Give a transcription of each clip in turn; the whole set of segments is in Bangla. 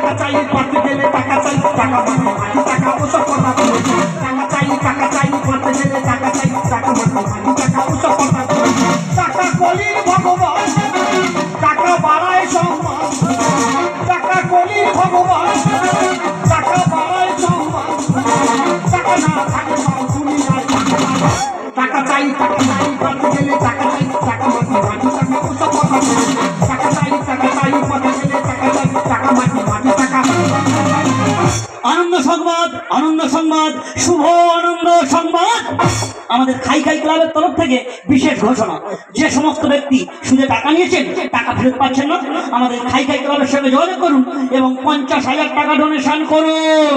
টাকা চাই করতে গেলে টাকা চাই টাকা মাটি টাকা ওসব কথা বলেছি টাকা চাই করতে গেলে টাকা চাই টাকা মাটি টাকা ওসব কথা বলেছি টাকা কলির ভগবান টাকা বাড়ায় সম্মান টাকা কলির ভগবান টাকা বাড়ায় সম্মান টাকা না থাকে দুনিয়ায় টাকা চাই করতে গেলে টাকা চাই টাকা মাটি টাকা ওসব কথা বলেছি টাকা চাই করতে গেলে টাকা চাই টাকা মাটি টাকা আনন্দ সংবাদ শুভ আনন্দ সংবাদ আমাদের খাই ক্লাবের তরফ থেকে বিশেষ ঘোষণা যে সমস্ত ব্যক্তি সুদে টাকা নিয়েছেন টাকা ফেরত পাচ্ছেন না আমাদের খাই ক্লাবের সঙ্গে যোগাযোগ করুন এবং 50,000 টাকা ডোনেশন করুন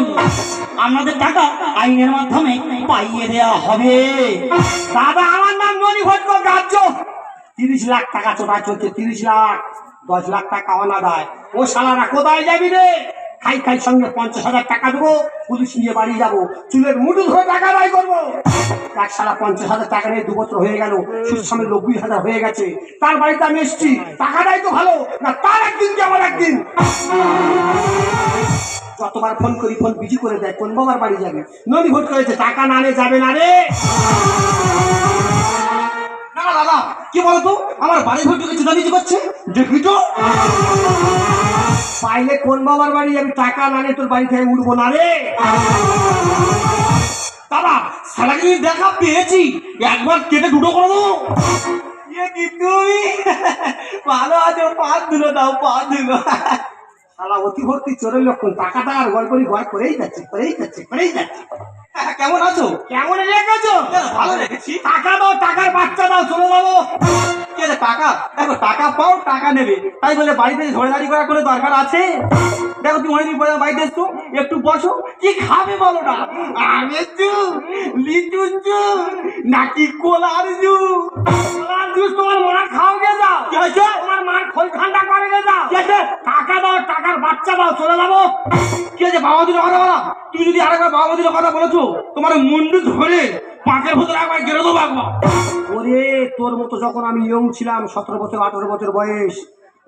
আপনাদের টাকা আইনের মাধ্যমে পাইয়ে দেওয়া হবে। দাদা আমার নাম মনি ভট্ট গাজ্য 30 লাখ টাকা চোরাই চলছে 30 লাখ 10 লাখ টাকা অনাদায় ও শালারা কোথায় যাবি রে খাই সঙ্গে 50,000 টাকা দেবো পুলিশ নিয়ে বাড়ি যাবো চুলের মুঠো ধরে টাকা আদায় করবো এক শালা 50,000 টাকা নিয়ে 2 বছর হয়ে গেল সুদ সামনে 90,000 হয়ে গেছে তার বাড়িতে আমি এসছি টাকা দেয় তো ভালো না তার একদিন কি আমার একদিন যতবার ফোন করি ফোন বিজি করে দেয় কোন বাবার বাড়ি যাবে নদী ভোট করেছে টাকা না নিয়ে যাবে না রে না দাদা কি বলতো আমার বাড়ি ভোট ঢুকে চুদামিজি করছে দেখবি তো পাইলে কোন বাবার বাড়ি আমি টাকা না নিয়ে তোর বাড়ি থেকে উঠবো না রে দাদা শালাকে দেখা পেয়েছি একবার কেটে দুটো করে দেবো কি তুমি ভালো আছো পাঁচ দিল দাও 5 দিল শালা অতি ভর্তি চোরের লক্ষণ টাকা টাকার গল্পই ঘর করেই যাচ্ছে কেমন আছো কেমন রেখেছো ভালো রেখেছি টাকা দাও টাকার বাচ্চা দাও চলে যাবো কি আছে টাকা দেখো টাকা পাও টাকা নেবে তাই বলে বাড়িতে ঝড়দারি করার কোনো দরকার আছে দেখো তুমি অনেকদিন পরে বাড়িতে এসছো একটু বসো কি খাবে বলো না আমের জুস লিচুর জুস নাকি কোলার জুস তোমার মার খাও গে যাও কি হয়েছে তোমার মার খোল ঠান্ডা করে গে যাও কি আছে টাকা দাও টাকার বাচ্চা দাও চলে যাবো কি আছে বাবা দিলে কথা বলা তুমি যদি আরেকবার বাবা দিলে কথা বলেছো তোমার মুন্ডু ধরে পাঁকের ভেতরে একবার গেড়ে দেবো একবার ওরে তোর মতো যখন আমি ইয়ং ছিলাম 17 বছর 18 বছর বয়স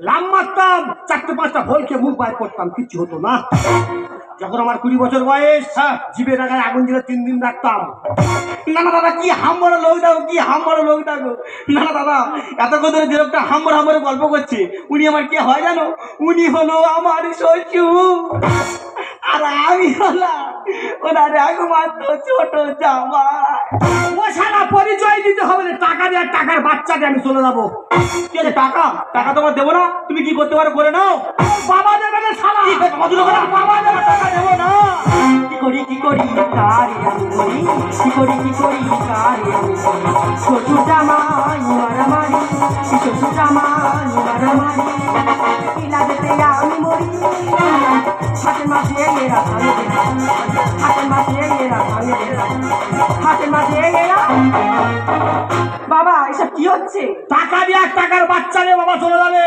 লাম মারতাম 4-5টা ভলকে মুখ বাইর করতাম কিচ্ছু হতো না যখন আমার 20 বছর বয়স জিভে রাখায় আগুন দিলে 3 দিন রাখতাম না দাদা কি হাম্বড় লোক দেখো না দাদা এতক্ষণ ধরে যে লোকটা হাম্বড়ে গল্প করছে উনি আমার কে হয় জানো উনি হলো আমার শ্বশুর আর আমি হলাম ওনার একমাত্র ছোট জামাই ও সারা পরিচয় দিতে হবে না টাকা দিয়ে টাকার বাচ্চা দিয়ে আমি চলে যাবো কি আছে টাকা তোমার দেবো না তুমি কি করতে পারো করে নাও বাবা দেবে না শালা বাবা দেবে টাকা দেবো না কি করি কারে আমি করি কি করি কারে আমি করি শ্বশুর জামাই মারামারি শ্বশুর জামাই মারামারি কি লাগতে আমি মরি হাতের মাঝে এরা ভাঙে হাতের মাঝে এরা ভাঙে হাতের মাঝে এরা বাবা এসব কি হচ্ছে টাকা দিয়ে টাকার বাচ্চা নিয়ে বাবা চলে যাবে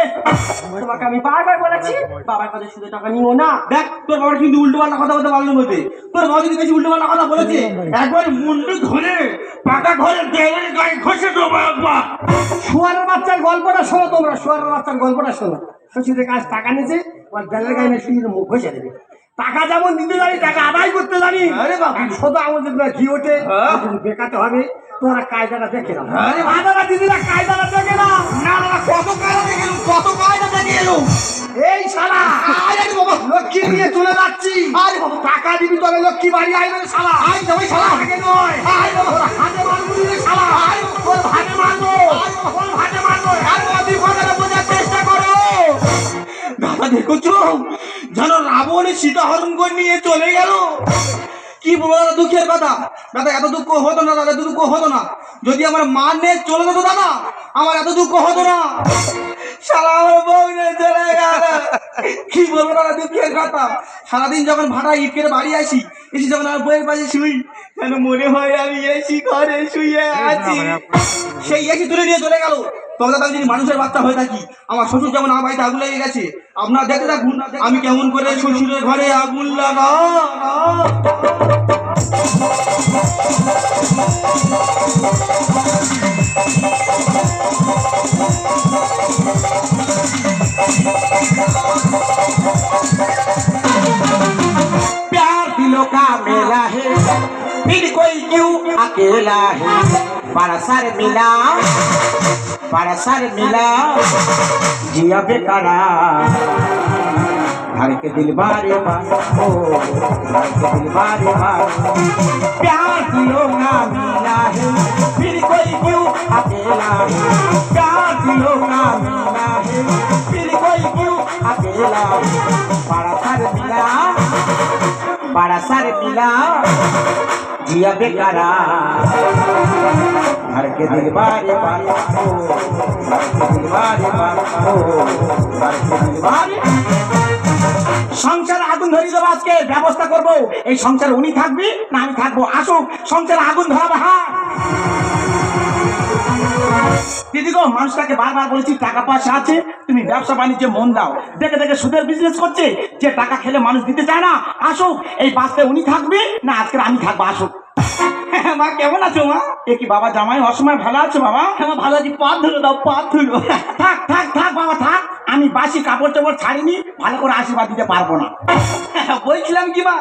তোমাকে আমি বারবার বলেছি বাবার কাছে শুধু টাকা নিও না দেখ তোর বাবা কিন্তু উল্টো পাল্টা কথা বলতে পারলো বলতে তোর বাবা যদি বেশি উল্টো পাল্টা কথা বলেছে একবার মুন্ডু ধরে পাকা ঘরে দেওয়ালে গায়ে ঘষে দেবো একবার শুয়ারের বাচ্চার গল্পটা শোনো তোমরা শুয়ারের বাচ্চার গল্পটা শোনো শ্বশুরের কাছে টাকা নিয়েছে ওর দেলের গায়ে নিয়ে শুয়ে মুখ ঘষে দেবে টাকা যেমন দিতে জানি টাকা আদায় করতে জানি আরে বাবা শুধু আমাদের ঘি ওঠে বেকাতে হবে তোরা কায়দাটা দেখে নাও আরে দাদা দিদিরা কায়দাটা দেখে নাও না কত কায়দা দেখে এলো এই শালা আরে বাবা লক্ষ্মী নিয়ে চলে যাচ্ছি আরে বাবা টাকা দিবি তবে লক্ষ্মী বাড়ি আইবে শালা আই যাবে শালা আগে নয় আই বাবা হাতে মারবো রে শালা আই তোর হাতে মারবো তোর হাতে মারবো আর ওদি কথাটা বোঝার চেষ্টা করো দাদা দেখছো যেন রাবণের সীতা হরণ করে নিয়ে চলে গেল কি বলবো দাদা দুঃখের কথা দাদা এত দুঃখ হতো না দাদা এত দুঃখ হতো না যদি আমার মা নিয়ে চলে যেত দাদা আমার এত দুঃখ হতো না সারা আমার বউ নিয়ে চলে গেল কি বলবো দাদা দুঃখের কথা সারাদিন যখন ভাড়া ইট কেটে বাড়ি আসি এসে যখন আমার বইয়ের পাশে শুই যেন মনে হয় আমি এসি ঘরে শুয়ে আছি সেই এসি তুলে নিয়ে চলে গেল তবে দাদা যদি মানুষের বাচ্চা হয়ে থাকি আমার শ্বশুর যেমন আমার বাড়িতে আগুন লেগে গেছে আপনারা দেখতে থাকুন আমি কেমন করে শ্বশুরের ঘরে আগুন লাগা अकेला है बड़ा सर मिला जिया बेकरार घर के दिल बारे बार ओ घर के दिल बारे बार प्यार दिलो ना मिला है फिर कोई क्यों अकेला है प्यार दिलो ना मिला है फिर कोई क्यों अकेला है बड़ा सर मिला जिया बेकरार घर के दिल बारे बार ओ घर के दिल बारे बार ओ घर के दिल बारे সংসার আগুন ধরিয়ে দেবো আজকে ব্যবস্থা করবো এই সংসারে উনি থাকবি না আমি থাকবো আসুক সংসারে আগুন ধরাবে হ্যাঁ দিদি গো মানুষটাকে বারবার বলেছি টাকা পয়সা আছে তুমি ব্যবসা বাণিজ্যে মন দাও দেখে দেখে সুদের বিজনেস করছে যে টাকা খেলে মানুষ দিতে চায় না আসুক এই বাসে উনি থাকবে না আজকে আমি থাকবো আসুক মা কেমন আছো মা এ কি বাবা জামাই অসময় ভালো আছো বাবা হ্যাঁ ভালো আছি পা ধুলো দাও পা ধুলো থাক থাক থাক বাবা থাক আমি বাসি কাপড় চাপড় ছাড়িনি ভালো করে আশীর্বাদ দিতে পারবো না বলছিলাম কি মা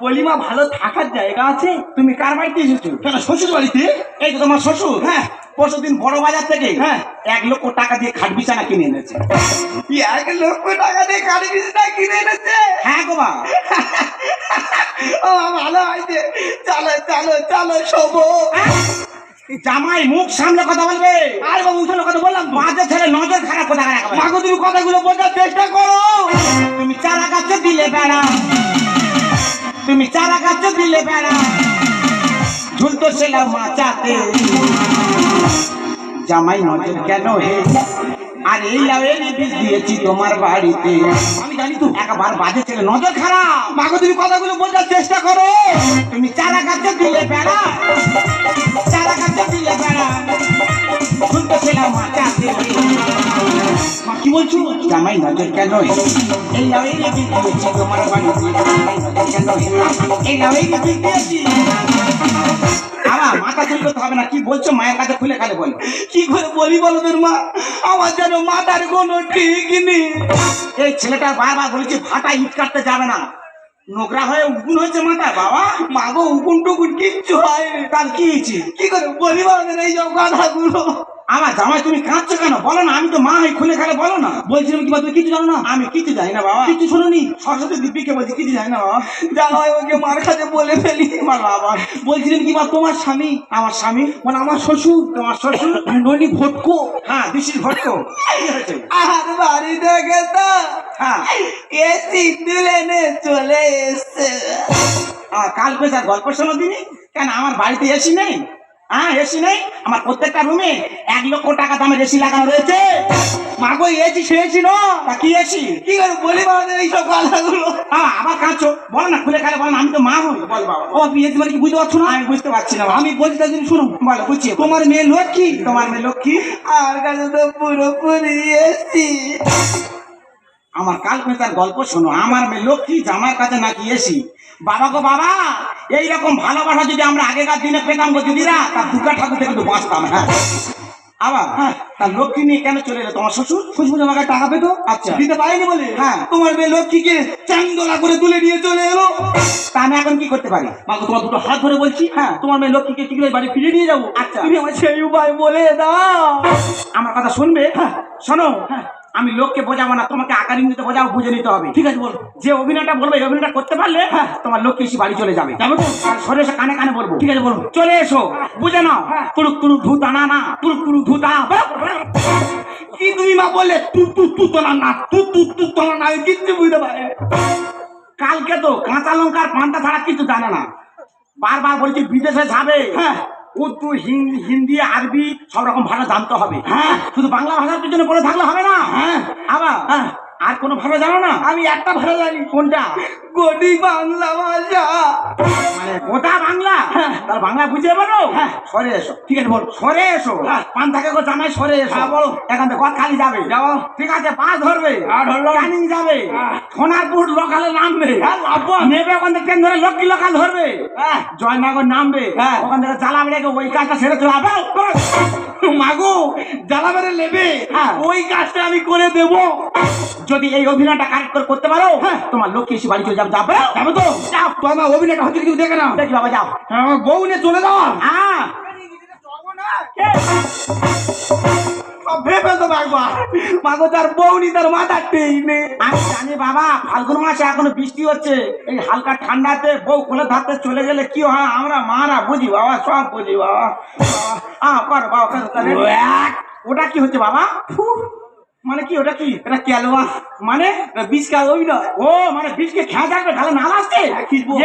বলি মা ভালো থাকার জায়গা আছে তুমি কার বাড়িতে এসেছো কেন শ্বশুর বাড়িতে এই তো তোমার শ্বশুর হ্যাঁ পরশুদিন বড় বাজার থেকে হ্যাঁ 1 লক্ষ টাকা দিয়ে খাট বিছানা কিনে এনেছে 1 লক্ষ টাকা দিয়ে খাট বিছানা কিনে এনেছে হ্যাঁ গো মা ও ভালো হয়েছে চলো চলো চলো শোবো জামাই মুখ সামনে কথা বলবে আর বাবু মুখ সামনে কথা বললাম বাজে ছেলে নজর খারাপ কথা রাখবে মাগো তুমি কথাগুলো বোঝার চেষ্টা করো তুমি চারা গাছে দিলে বেড়া তুমি চারা গাছে দিলে বেড়া ঝুলতো ছিলাম মাচাতে জামাই নজর কেন হে আর এই লাউয়ের বীজ দিয়েছি তোমার বাড়িতে আমি জানি তো একবার বাজে ছেলে নজর খারাপ মাগো তুমি কথাগুলো বোঝার চেষ্টা করো তুমি চারা গাছে দিলে বেড়া চারা গাছে দিলে বেড়া ঝুলতো ছিলাম মাচাতে মা কি বলছো জামাই নজর কেন এই লাউয়ের বীজ দিয়েছি তোমার বাড়িতে জামাই নজর কেন এই লাউয়ের বীজ দিয়েছি আমার মাথা চুল করতে হবে না কি বলছো মায়ের কাছে খুলে খালে বলো কি করে বলি বলো তোর মা আমার যেন মাথার কোনো ঠিক নেই এই ছেলেটা বারবার বলেছে ভাটা ইট কাটতে যাবে না নোংরা হয়ে উকুন হয়েছে মাথা বাবা মাগো উকুন টুকুন কিচ্ছু হয় তার কি হয়েছে কি করে বলি বলো এই সব কথাগুলো আমার জামাই তুমি কাঁদছো কেন বলো না আমি তো মা হই খুলে খালে বলো না বলছিলাম কি তুমি কিছু জানো না আমি কিছু জানি না বাবা কিছু শোনোনি সরস্বতী দিব্যিকে বলছি কিছু জানি না বাবা জামাই ওকে মার কাছে বলে ফেলি আমার বাবা বলছিলাম কি তোমার স্বামী আমার স্বামী মানে আমার শ্বশুর তোমার শ্বশুর ননি ভটকো হ্যাঁ দিশির ভটকো আর বাড়ি থেকে তো হ্যাঁ এসি তুলে চলে এসছে কাল পেশার গল্প শোনো দিনি কেন আমার বাড়িতে এসি নেই হ্যাঁ এসি নেই আমার প্রত্যেকটা রুমে 1 লক্ষ টাকা দামের এসি লাগানো রয়েছে মাগো এসি শুয়েছি না কি এসি কি করে বলি বাবা এইসব কথাগুলো আবার কাঁদছো বলো না খুলে খালে বলো না আমি তো মা হই বল বাবা ও বিয়ে মানে কি বুঝতে পারছো না আমি বুঝতে পারছি না আমি বলছি তাই তুমি শুনো বলো বুঝছি তোমার মেয়ে লক্ষ্মী তোমার মেয়ে লক্ষ্মী আর কাছে তো পুরোপুরি এসি আমার কাল পেশার গল্প শোনো আমার মেয়ে লক্ষ্মী জামার কাছে নাকি এসি বাবা গো বাবা এইরকম ভালোবাসা যদি আমরা আগেকার দিনে পেতাম গো দিদিরা তার দুর্গা ঠাকুর থেকে একটু বাঁচতাম হ্যাঁ আবার হ্যাঁ তার লক্ষ্মী নিয়ে কেন চলে এলো তোমার শ্বশুর শ্বশুর আমাকে টাকা পেতো আচ্ছা দিতে পারেনি বলে হ্যাঁ তোমার মেয়ে লক্ষ্মীকে চান্দোলা করে তুলে নিয়ে চলে এলো তা আমি এখন কি করতে পারি মাগো তোমার দুটো হাত ধরে বলছি হ্যাঁ তোমার মেয়ে লক্ষ্মীকে কি করে বাড়ি ফিরিয়ে নিয়ে যাবো আচ্ছা তুমি আমার সেই উপায় বলে দাও আমার কথা শুনবে হ্যাঁ শোনো হ্যাঁ আমি লোককে বোঝাবো না তোমাকে আকার ইঙ্গিতে বোঝাবো বুঝে নিতে হবে ঠিক আছে বলো যে অভিনয়টা বলবে এই অভিনয়টা করতে পারলে হ্যাঁ তোমার লক্ষ্মী এসে বাড়ি চলে যাবে যাবে তো আর সরে এসে কানে কানে বলবো ঠিক আছে বলো চলে এসো বুঝে নাও তুলুক তুলুক ধুতা না না তুলুক তুলুক ধুতা কি তুমি মা বললে তু তু তু তোলা না তু তু তু তোলা না আমি কিচ্ছু বুঝতে পারে কালকে তো কাঁচা লঙ্কার পান্তা ছাড়া কিছু জানে না বারবার বলছি বিদেশে যাবে হ্যাঁ উর্দু হিন্দি আরবি সব রকম ভাষা জানতে হবে হ্যাঁ শুধু বাংলা ভাষার পিছনে পড়ে থাকলে হবে না হ্যাঁ আবার হ্যাঁ আর কোনো ভাষা জানো না আমি একটা ভাষা জানি কোনটা গদি বাংলা ভাষা মানে গোটা বাংলা তার বাংলা বুঝে বলো হ্যাঁ সরে এসো ঠিক আছে বল সরে এসো পান থাকে গো জামাই সরে এসো বলো এখান থেকে কত খালি যাবে যাও ঠিক আছে পাঁচ ধরবে আর ধরলো ক্যানিং যাবে সোনারপুর লোকালে নামবে নেবে ওখান থেকে ট্রেন ধরে লক্ষ্মী লোকাল ধরবে হ্যাঁ জয়নগর নামবে ওখান থেকে জ্বালাবে রেখে ওই কাজটা ছেড়ে চলে যাবে মাগো জ্বালাবে নেবে ওই কাজটা আমি করে দেবো যদি এই অভিনয়টা কারেক্ট করে করতে পারো তোমার লক্ষ্মী এসে বাড়ি চলে যাবে। যাবে যাবো তো যাও তো আমার অভিনয়টা হচ্ছে কিছু দেখে না দেখি বাবা যাও। আমার বউ নিয়ে চলে যাওয়া হ্যাঁ সব ভেবে ফেলতো একবার মাগো তার বউ নি তার মাথা ঠিক নেই আমি জানি বাবা, ফাল্গুন মাসে এখনো বৃষ্টি হচ্ছে, এই হালকা ঠান্ডাতে বউ কোলে থাকতে চলে গেলে কি হয় আমরা মারা বুঝি বাবা, সব বুঝি বাবা। কর বাবা কর, কর। ওটা কি হচ্ছে বাবা? মানে কি ওটা কি? এটা কেলবা মানে বিষ কাল অভিনয় ও মানে বীজকে খেয়া থাকবে তাহলে নাল আসছে।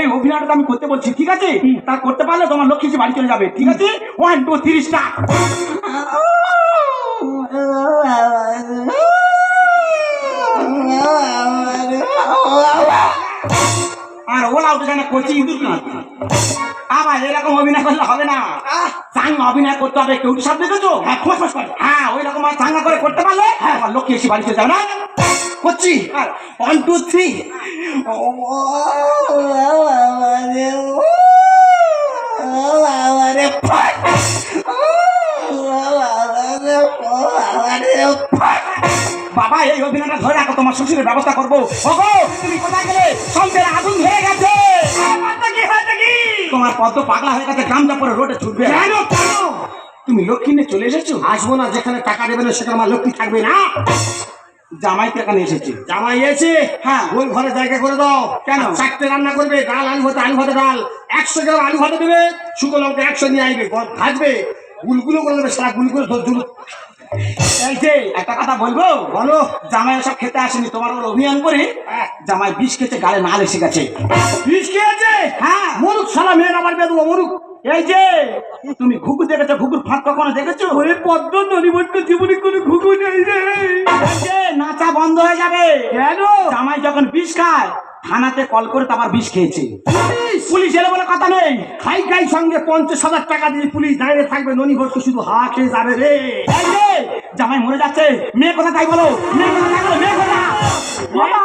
এই অভিনয়টা আমি করতে বলছি, ঠিক আছে? তা করতে পারলে তোমার লক্ষ্মী এসে বাড়ি চলে যাবে, ঠিক আছে? 1 2 3 স্টার্ট। আর ওলা উঠে জানা করছি ইঁদুর কান। আবার এরকম অভিনয় করলে হবে না, চাঙ্গা অভিনয় করতে হবে। কেউ সব দেখেছো? হ্যাঁ খোঁজ খোঁজ করে, হ্যাঁ ওই রকম আর চাঙ্গা করে করতে পারলে আমার লক্ষ্মী এসে বাড়ি চলে যাবে না। করছি 1 2 3 বাবা এই অভিনয়টা ধরে রাখো, তোমার শ্বশুরের ব্যবস্থা করবো। ওগো তুমি কোথায় গেলে? সন্ধ্যের আগুন ধরে গেছে। তোমার পদ্ম পাগলা হয়ে গেছে, গামছা পরে রোডে ছুটবে। কেন কেন তুমি লক্ষ্মী নিয়ে চলে এসেছো? আসবো না, যেখানে টাকা দেবে না সেখানে আমার লক্ষ্মী থাকবে না। জামাই তো এখানে এসেছে। জামাই এসে হ্যাঁ। ওই ঘরে জায়গা করে দাও। কেন? আর 4টে রান্না করবে, ডাল আলু ভাতে, আলু ভাতে ডাল 100 গ্রাম আলু ভাতে দেবে, শুকনো লঙ্কা 100 নিয়ে আসবে, ভাজবে, গুলগুলো করে দেবে, সারা গুলগুলো ধর। এই যে একটা কথা বলবো, বলো। জামাই সব খেতে আসেনি, তোমার ওর অভিযান করে জামাই বিষ খেতে গালে নাল এসে গেছে। বিষ খেয়েছে? হ্যাঁ মরুক শালা, মেয়ের আমার বেদব মরুক। এই যে তুমি ঘুঘু দেখেছো? ঘুঘুর ফাঁক কখনো দেখেছো? ওরে পদ্ম নদীবদ্ধ জীবনে কোনো ঘুঘু নেই রে। এই যে নাচা বন্ধ হয়ে যাবে। কেন? জামাই যখন বিষ খায় থানাতে কল করে তোমার বিষ খেয়েছে। পুলিশ এলে বলে কথা নেই। খাই খাই সঙ্গে 50,000 টাকা দিয়ে পুলিশ দাঁড়িয়ে থাকবে, ননি ভর্তি শুধু হা খেয়ে যাবে রে। এই যে জামাই মরে যাচ্ছে, মেয়ে কথা তাই বলো, মেয়ে কথা তাই বলো, মেয়ে কথা। বাবা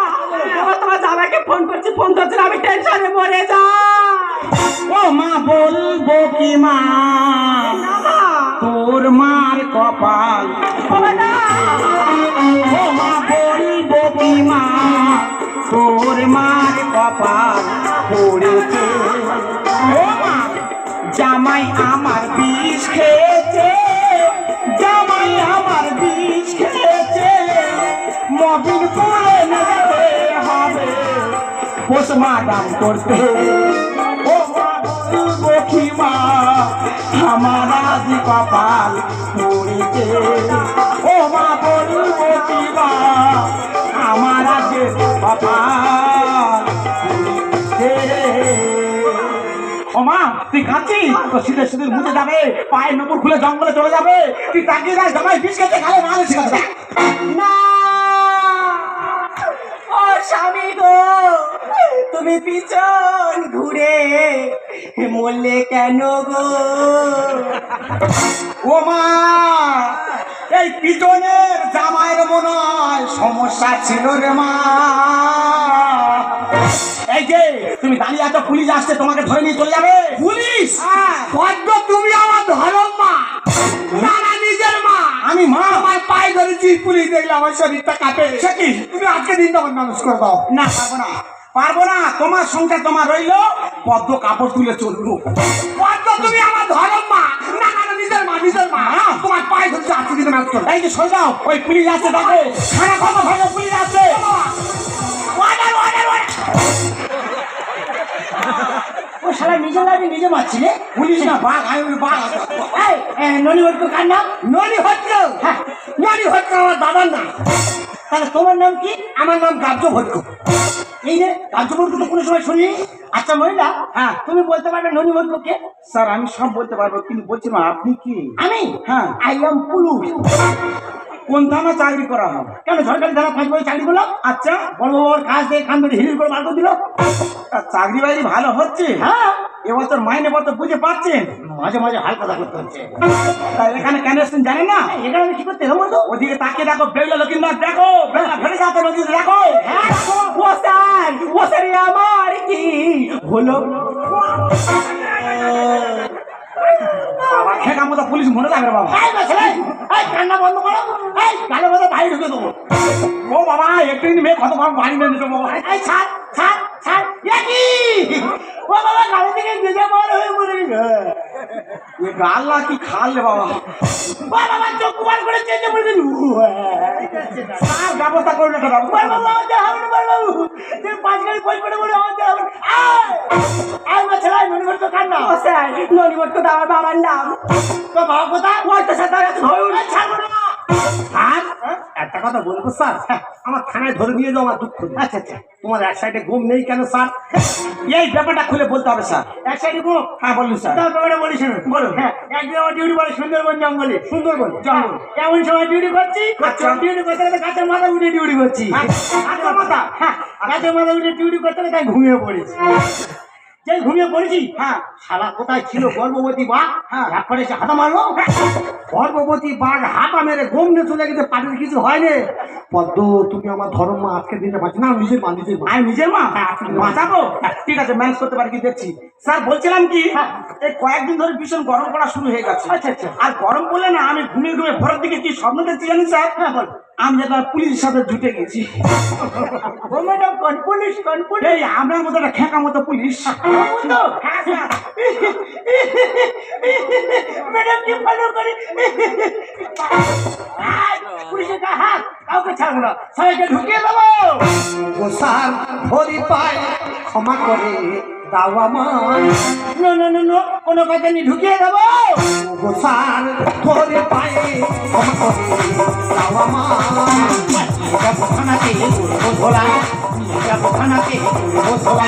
বাবা তোমার জামাইকে ফোন করছি, ফোন করছি না, আমি টেনশনে মরে যাই। ও মা বলবো কি মা, তোর মার কপাল। ও মা বলবো কি মা, তোর মার কপাল পড়েছে। ও মা জামাই আমার বিষ খেয়েছে, জামাই আমার বিষ খেয়েছে, মবিল করে নিতে হবে, পোস্টমার্টম করতে। ও মা বলবো কি মা, আমার আজ কপাল পড়েছে। ও মা বলবো কি মা, আমার আজ কপাল পড়েছে। ও মা তুই কাঁদছিস? তো শীতের শীতের মুছে যাবে, পায়ের নপুর খুলে জঙ্গলে চলে যাবে, তুই তাকিয়ে যাস জামাই বিষ খেতে গালে নাল এসে গেছে। না ও স্বামী গো, তুমি পিছন ঘুরে মরলে কেন গো? ও মা এই পিছনের জামাইয়ের মনে হয় সমস্যা ছিল রে মা। এই যে তুমি দাঁড়িয়ে আছো, পুলিশ আসছে, তোমাকে ধরে নিয়ে চলে যাবে। পুলিশ? হ্যাঁ। পদ্ম তুমি আমার ধরম মা, না না নিজের মা। আমি মা? আমার পায়ে ধরেছি, পুলিশ দেখলে আমার শরীরটা কাঁপে। সে কি? তুমি আজকে দিনটা আমার মানুষ করে দাও। না পারবো না, পারবো না, তোমার সংসার তোমার রইলো, পদ্ম কাপড় তুলে চলবো। পদ্ম তুমি আমার ধরম মা, না না না নিজের মা, নিজের মা। তোমার পায়ে ধরেছি, আজকে দিন মানুষ করে। এই যে সরে যাও, ওই পুলিশ আসছে, দেখো খানা খাবো ভালো, পুলিশ আসছে। Order order order. ও শালা নিজে লাগে নিজে মারছি রে। পুলিশ না বাঘ, আমি বাঘ। এই ননি হট্ট কার নাম? ননি ভট্ট? হ্যাঁ। ননি ভট্ট আমার দাদার নাম। তাহলে তোমার নাম কি? আমার নাম গাব্জ ভট্ট। এই রে কার্যকর্তা তো কোনো সময় শুনি। আচ্ছা মহিলা, হ্যাঁ। তুমি বলতে পারবে ননি হট্ট কে? স্যার আমি সব বলতে পারবো, কিন্তু বলছিলাম আপনি কি? আমি? হ্যাঁ। আই এম পুলুষ। কোন থানা চাকরি করা হবে? কেন সরকারি থানা 5 বছর চাকরি করলাম। আচ্ছা, বড় বাবার কাজ দিয়ে কান ধরে হিল করে বার করে দিল। তা চাকরি বাকরি ভালো হচ্ছে? হ্যাঁ এবছর মাইনে পত্র বুঝে পাচ্ছেন? মাঝে মাঝে হাল কথা করতে হচ্ছে। তাই এখানে কেন এসছেন জানেন না? এখানে আমি কি করতে হবে বলতো? ওদিকে তাকিয়ে দেখো, বেগলা লক্ষ্মীনাথ দেখো, বেগলা ফেলে যাচ্ছে নদীতে দেখো। হ্যাঁ ও স্যার, ও স্যার আমার কি হলো? বাবা খেকা মতো পুলিশ মনে রাখবে বাবা। এই ছেলে, এই কান্না বন্ধ করো, এই গালে মধ্যে বাড়ি ঢুকে দেবো। ও বাবা একটু মেয়ে কত ভাবে বাড়ি মেনে নিতে বাবা। এই ছাড় ছাড় ছাড়, এ কি? ও বাবা গাড়ি থেকে নিজে বড় হয়ে পড়ে গেছে। এ গাল না কি খাল রে বাবা। ও বাবা চোখ কুমার করে চেঞ্জে পড়ে গেল। আর ব্যবস্থা করুন একটা ব্যবস্থা বাবা বাবা আমাদের হবে না বাবু, তুই 5 গাড়ি পয়সা করে বলে আমাদের হবে না। আয় মা ছেলে মনে করতো কান্না। ননিবর্ত আমার বাবার নাম। তো বাবা কোথায়? ওই তো সাথে ধরুন। ছাড়বো না। স্যার একটা কথা বলবো স্যার, আমার থানায় ধরে নিয়ে যাও, আমার দুঃখ নেই। আচ্ছা আচ্ছা, তোমার এক সাইডে ঘুম নেই কেন স্যার? এই ব্যাপারটা খুলে বলতে হবে স্যার। এক সাইডে গো। হ্যাঁ বলুন স্যার। তার ব্যাপারে বলি শুনুন। বলুন। হ্যাঁ, একদিন আমার ডিউটি পড়ে সুন্দরবন জঙ্গলে। সুন্দরবন জঙ্গল। এমন সময় ডিউটি করছি, আচ্ছা। ডিউটি করতে করতে গাছের মাথা উঠে ডিউটি করছি। গাছের মাথা? হ্যাঁ, গাছের মাথা উঠে ডিউটি করতে করতে আমি ঘুমিয়ে পড়েছি। যেই ঘুমিয়ে পড়েছি, হ্যাঁ শালা কোথায় ছিল গর্ভবতী বাঘ, হ্যাঁ। এক করে এসে হাতা মারলো। গর্ভবতী বাঘ হাতা মেরে গমনে চলে গেছে, পাটির কিছু হয়নি। পদ্ম তুমি আমার ধর্ম মা আজকে দিনে পাচ্ছি না, নিজের মা নিজের মা। আমি নিজের মা বাঁচাবো? ঠিক আছে ম্যানেজ করতে পারি কি দেখছি। স্যার বলছিলাম কি, হ্যাঁ। এই কয়েকদিন ধরে ভীষণ গরম পড়া শুরু হয়ে গেছে। আচ্ছা আচ্ছা, আর গরম পড়লে না আমি ঘুমিয়ে ঘুমিয়ে ভোরের দিকে কি স্বপ্ন দেখছি জানি স্যার? হ্যাঁ বল। আমি যেন পুলিশের সাথে জুটে গেছি। ও ম্যাডাম পুলিশ এই আপনার মতো একটা খেঁকা মতো পুলিশ। হ্যাঁ স্যার, ম্যাডাম কি ভালো করে পুলিশের গায়ে হাত, কাউকে ছাড়বো না, সবাইকে ঢুকিয়ে দেবো। ও স্যার ধরি পাই ক্ষমা করে দাও আমার। নো নো নো নো, কোনো কথা নেই, ঢুকিয়ে দেবো। ও স্যার ধরি পাই ক্ষমা করে দাও আমার। যাবো থানাতে করবো ধোলা, যাবো থানাতে করবো ধোলা,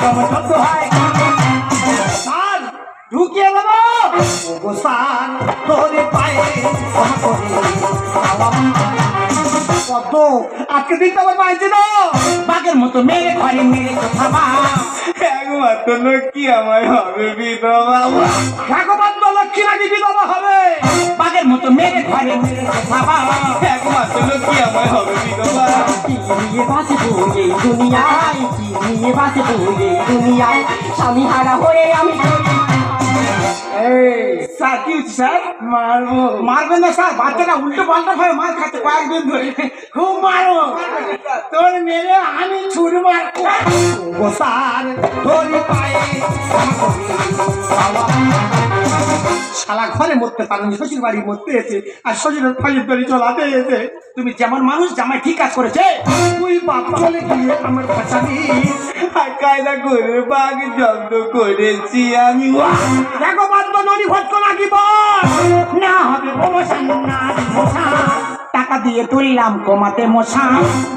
রহম শব্দ হয়। স্যার ঢুকিয়ে দেবো। ও স্যার ধরি পাই ক্ষমা করে দাও আমার। কত আজকে দিনটা আমার পাইছে না। বাঘের মতো মেরে ঘরে মেরে কথা বা, একমাত্র লক্ষ্মী আমায় হবে বিধবা। একমাত্র লক্ষ্মী নাকি বিধবা হবে? বাঘের মতো মেরে ঘরে মেরে কথা বা, একমাত্র লক্ষ্মী আমায় হবে বিধবা। কি নিয়ে বাঁচবো এই দুনিয়ায়, কি নিয়ে বাঁচবো এই দুনিয়ায়, স্বামী হারা হয়ে আমি এই স্যার কি হচ্ছে স্যার? মারবো? মারবেন না স্যার, বাচ্চাটা উল্টো পাল্টা ভাবে মার খাচ্ছে কয়েকদিন ধরে। খুব মারো, তোর মেরে আমি ছুড় মারবো। ও স্যার ধরি পায়ে ক্ষমা করে দাও আমার। শালা ঘরে মরতে পারেনি, শ্বশুর বাড়ি মরতে এসে আর শ্বশুরের ফাঁসির দড়ি চলাতে এসে। তুমি যেমন মানুষ জামাই ঠিক কাজ করেছে। তুই বাপ চলে গিয়ে আমার বাঁচানি, কায়দা করে বাঘ জব্দ করেছি আমি। দেখো বাধ্য ননি ভট্ট নাকি বল? না হবে প্রমোশন, না প্রমোশন, টাকা দিয়ে তুললাম কমাতে মশা।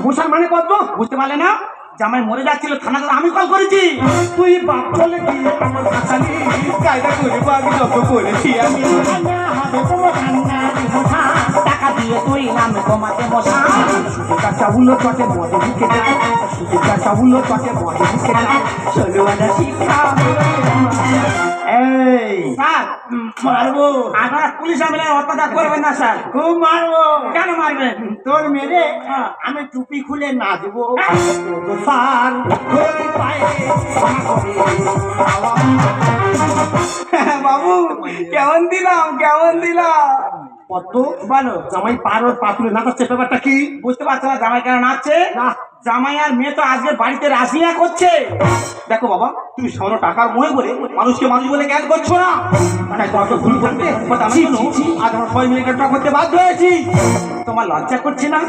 মশার মানে কত বুঝতে পারলে না? জামাই মরে যাচ্ছিল, থানাতে আমি কল করেছি। তুই বাপ চলে গিয়ে আমার বাঁচানি, কায়দা করে বাঘ জব্দ করেছি আমি। না হবে প্রমোশন, না প্রমোশন, টাকা দিয়ে তুললাম কমাতে মশা। সুদের কাঁচা উল্লো চটে মদে ঢুকে যায়, সুদের কাঁচা উল্লো চটে মদে ঢুকে যায়। 16 আনা শিক্ষা এই স্যার মারবো। আপনারা পুলিশ আমলে অত্যাচার করবেন না স্যার। খুব মারবো। কেন মারবেন? তোর মেরে আমি টুপি খুলে নাচবো। ও স্যার ধরি পায়ে ক্ষমা করে দাও আমার। বাবু কেমন দিলাম কেমন দিলাম? কত বলো। জামাই পারো পাতুলে নাচাচ্ছে, ব্যাপারটা কি? বুঝতে পারছো না জামাই কেন নাচছে? না জামাই আর মেয়ে তো আজকে বাড়িতে রাজিয়া করছে। দেখো বাবা, তুমি সামান্য টাকার মোহে করে মানুষকে মানুষ বলে জ্ঞান করছো না। মানে কত ভুল করতে আজ আমরা সবাই মিলে একটা করতে বাধ্য হয়েছি। তোমার লজ্জা করছে না?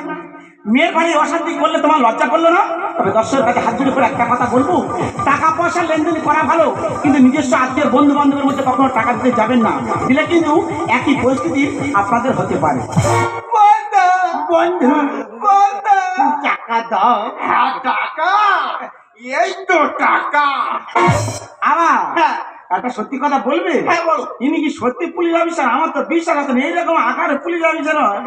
মেয়ের বাড়ি অশান্তি করলে তোমার লজ্জা করলো না? তবে দর্শকের কাছে হাত জুড়ে করে একটা কথা বলবো, টাকা পয়সা লেনদেন করা ভালো, কিন্তু নিজস্ব আত্মীয় বন্ধু বান্ধবের মধ্যে কখনো টাকা দিতে যাবেন না। দিলে কিন্তু একই পরিস্থিতি আপনাদের হতে পারে। বন্ধু টাকা দাও। হ্যাঁ টাকা, এই তো টাকা। আবার হ্যাঁ একটা সত্যি কথা বলবে? হ্যাঁ বলো। ইনি কি সত্যি পুলিশ অফিসার? আমার তো বিশ্বাস হতো না এইরকম আকারে পুলিশ অফিসার হয়।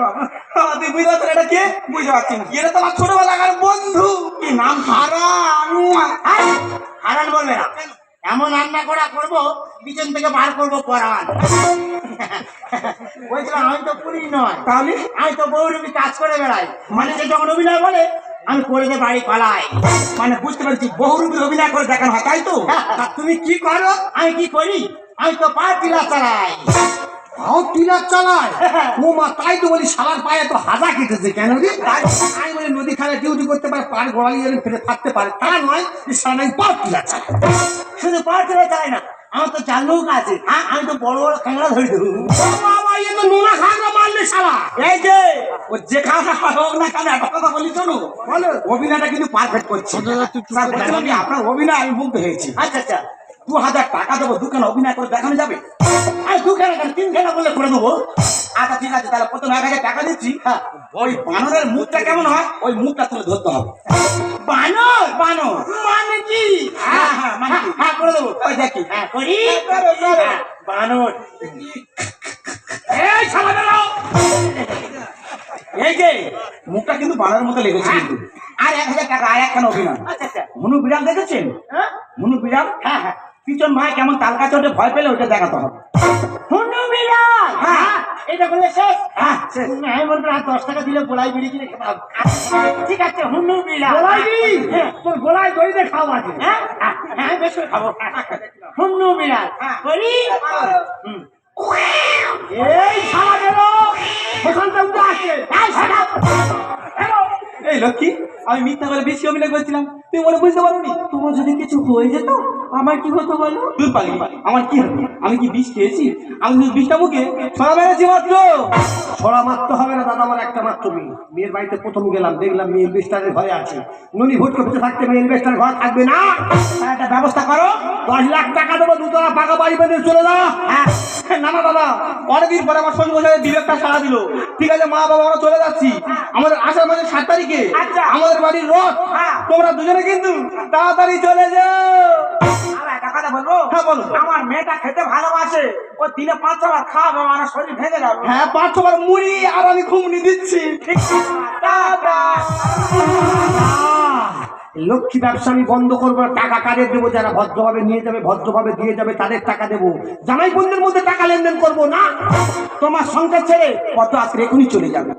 তুই বুঝতে পারছিস এটা কে? বুঝতে পারছি না। এটা তো আমার ছোটবেলাকার বন্ধু। কি নাম? হারান। হারান বলবে না, এমন রান্না করা করবো পিছন থেকে বার করবো পরান। বলছিলাম আমি তো পুলিশ নয়, তাহলে আমি তো বৌরবি কাজ করে বেড়াই। মানে সে যখন অভিনয় বলে আমি করে দে বাড়ি পালাই। মানে বুঝতে পারছি বহুরূপী অভিনয় করে দেখানো হয়, তাই তো? তা তুমি কি করো? আমি কি করি? আমি তো পার্টিলা চালাই। তাও টিলার চালায় ও মা, তাই তো বলি শালার পায়ে তো হাজা কেটেছে কেন রে? আমি বলি নদী খালে ডিউটি করতে পারে, পার গোড়ালি এরকম ফেলে থাকতে পারে, তা নয় যে শালা নাকি পাও টিলার চালায়। শুধু পাওয়ার ছেলে চায় না, আমার তো চার নৌকা আছে। হ্যাঁ, আমি তো বড় বড় কাঁকড়া ধরে দেবো। বাবা, এ তো নোনা খাগড়া মারলে শালা। এই যে ও যে খাওয়া হোক না কেন একটা কথা বলি শোনো, বলো। অভিনয়টা কিন্তু পারফেক্ট করছে। স্যার, বলছিলাম কি, আপনার অভিনয় আমি মুগ্ধ হয়েছি। আচ্ছা আচ্ছা, 2000 টাকা দেবো, দুখানা অভিনয় করে দেখানো যাবে? আমি দুখানা কেন, তিনখানা বললে করে দেবো। আচ্ছা ঠিক আছে, তাহলে প্রথমে 1000 টাকা দিচ্ছি। হ্যাঁ, ওই বানরের মুখটা কেমন হয় ওই মুখটা তুলে ধরতে হবে। বানর বানর মানে কি? হ্যাঁ হ্যাঁ মানে কি? হ্যাঁ, করে দেবো। ওই দেখি। হ্যাঁ, করি। করো, করো। হ্যাঁ, বানর। এই শালা বেরো। এই যে মুখটা কিন্তু বানরের মতো লেগেছে কিন্তু। আর 1000 টাকা, আর একখানা অভিনয়। আচ্ছা আচ্ছা, মনু বিড়াল দেখেছেন? হ্যাঁ মনু বিড়াল, হ্যাঁ হ্যাঁ, পিছন ভাই কেমন তালকা চোটে ভয় পেলে ওইটা দেখাতে হবে। হুন্ডু বিড়াল। হ্যাঁ। হ্যাঁ, এটা বললে শেষ। হ্যাঁ, শেষ। আমি বলবো আর 10 টাকা দিলে গোলাই বিড়ি কিনে খেতাম। ঠিক আছে, হুন্ডু বিড়াল। গোলাই বিড়ি? হ্যাঁ, তোর গোলায় দই দিয়ে খাওয়া আছে। হ্যাঁ হ্যাঁ, বেশ করে খাবো। হুন্ডু বিড়াল করি। হুম। এই শালা বেরো, ওখানটা উঠে আসে। এই শালা, বেরো। এই লক্ষ্মী, আমি মিথ্যা করে বেশি অভিনয় করছিলাম, তুমি মনে বুঝতে পারোনি? তোমার যদি কিছু হয়ে যেত আমার কি হতো বলো? দূর পাগলি, আমার কি হবে? আমি কি বিষ খেয়েছি? আমি শুধু বিষটা মুখে ছড়া মেরেছি মাত্র। ছড়া মারতে হবে না দাদা, আমার একটা মাত্র মেয়ে। মেয়ের বাড়িতে প্রথম গেলাম, দেখলাম মেয়ে ইনভেস্টারের ঘরে আছে। ননি ভোটকে বেঁচে থাকতে মেয়ে ইনভেস্টার ঘর থাকবে না। তার একটা ব্যবস্থা করো। 10 লাখ টাকা দেবো, 2 তলা পাকা বাড়ি বেঁধে চলে যাও। হ্যাঁ, না না দাদা, পরের দিন পরে আমার সঙ্গে বসে ডিরেক্টর সাড়া দিল। ঠিক আছে মা বাবা, আমরা চলে যাচ্ছি। আমাদের আসার মাসের 7 তারিখে আচ্ছা। আমাদের বাড়ির রথ। হ্যাঁ। তোমরা দুজনে কিন্তু তাড়াতাড়ি চলে যাও। আর একটা কথা বলবো? হ্যাঁ, বলো। আমার মেয়েটা খেতে ভালোবাসে, ও দিনে 5 বার খাওয়াবে, আমার শরীর ভেঙে যাবে। হ্যাঁ, 5-6 বার মুড়ি আর আমি ঘুমনি দিচ্ছি। ঠিক আছে, টাটা। লক্ষ্মী ব্যবসা আমি বন্ধ করবো না। টাকা কাদের দেবো? যারা ভদ্রভাবে নিয়ে যাবে, ভদ্রভাবে দিয়ে যাবে, তাদের টাকা দেবো। জামাই বোনদের মধ্যে টাকা লেনদেন করবো না। তোমার সংসার ছেড়ে কত আজকে এখনই চলে যাবে।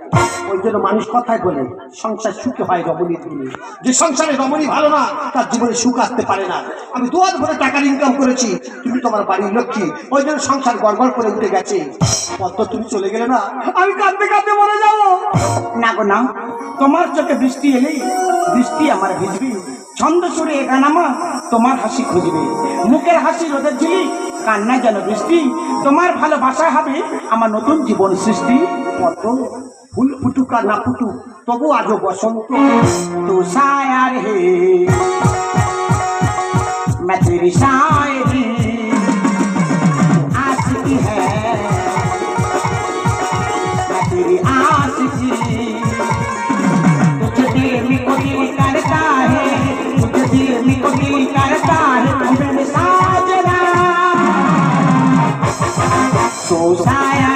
ওই জন্য মানুষ কথায় বলে সংসার সুখী হয় রমণীর দিনে। যে সংসারে রমণী ভালো না, তার জীবনে সুখ আসতে পারে না। আমি 2 হাত ভরে টাকার ইনকাম করেছি, তুমি তোমার বাড়ির লক্ষ্মী, ওই জন্য সংসার গড়গড় করে উঠে গেছে। কত তুমি চলে গেলে না, আমি কাঁদতে কাঁদতে মরে যাবো। না গো না, তোমার চোখে বৃষ্টি এলেই বৃষ্টি আমার ভিজবে। ছন্দ সুরে একা নামা তোমার হাসি খুঁজবে, মুখের হাসি রোদের ঝিলি, কান্না যেন বৃষ্টি। তোমার ভালোবাসা হবে আমার নতুন জীবন সৃষ্টি। কত ফুল ফুটুক আর না ফুটুক, তবু আজও বসন্ত। तू शायर है मैं तेरी शायरी, आशिकी है मैं तेरी आशिकी। तुझे दिल में को दिल करता है, तुझे दिल में को दिल करता है मेरे साजना। तू शायर